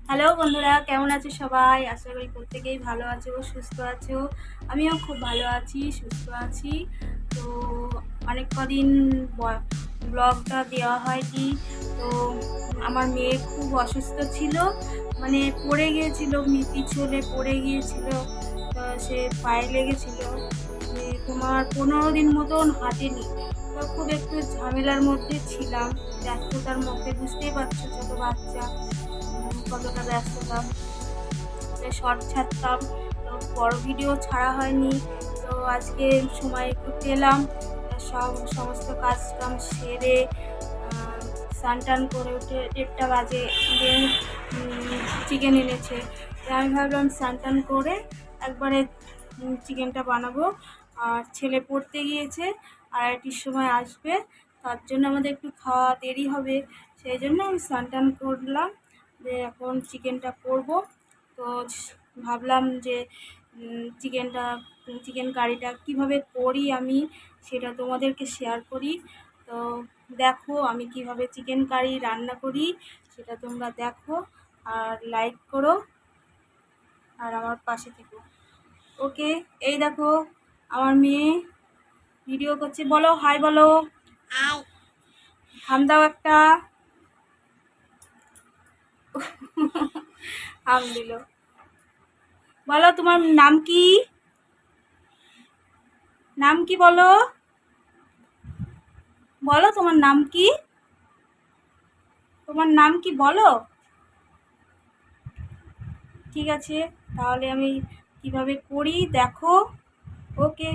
Hello বন্ধুরা, কেমন আছো সবাই? আশা করি প্রত্যেকেই ভালো আছো, সুস্থ আছো। আমিও খুব ভালো আছি, সুস্থ আছি। তো অনেক কদিন ব্লগটা দেওয়া হয়নি। তো আমার মেয়ে খুব অসুস্থ ছিল, মানে পড়ে গিয়েছিল, পিছলে পড়ে গিয়েছিল। তো সে পায়ে লেগেছিল, তোমার 15 দিন মতন হাঁটেনি। তো খুব একটু ঝামেলার মধ্যে ছিলাম, ব্যস্ততার মধ্যে, বুঝতেই পারছো ছোটো বাচ্চা কতটা ব্যস্ততা। শর্ট ছাড়তাম, তো বড় ভিডিও ছাড়া হয়নি। তো আজকে সময় একটু পেলাম, সমস্ত কাজ কাম সেরে স্নান টান করে উঠে 1টা বাজে চিকেন এনেছে। তো আমি ভাবলাম স্নান টান করে একবারে চিকেনটা বানাবো। আর ছেলে পড়তে গিয়েছে, 2:30 সময় আসবে, তার জন্য আমাদের একটু খাওয়া দেরি হবে। সেই জন্য আমি স্নান টান করলাম, যে এখন চিকেনটা করব। তো ভাবলাম যে চিকেন কারিটা কিভাবে করি আমি সেটা তোমাদেরকে শেয়ার করি। তো দেখো আমি কিভাবে চিকেন কারি রান্না করি, সেটা তোমরা দেখো আর লাইক করো আর আমার পাশে থেকো। ওকে, এই দেখো আমার মেয়ে ভিডিও করছে। বলো হাই, বলো হাই, হাম দাও একটা। হাম দিল। বলো তোমার নাম কি? নাম কি বলো? বলো তোমার নাম কি? তোমার নাম কি বলো? ঠিক আছে, তাহলে আমি কিভাবে করি দেখো। ওকে।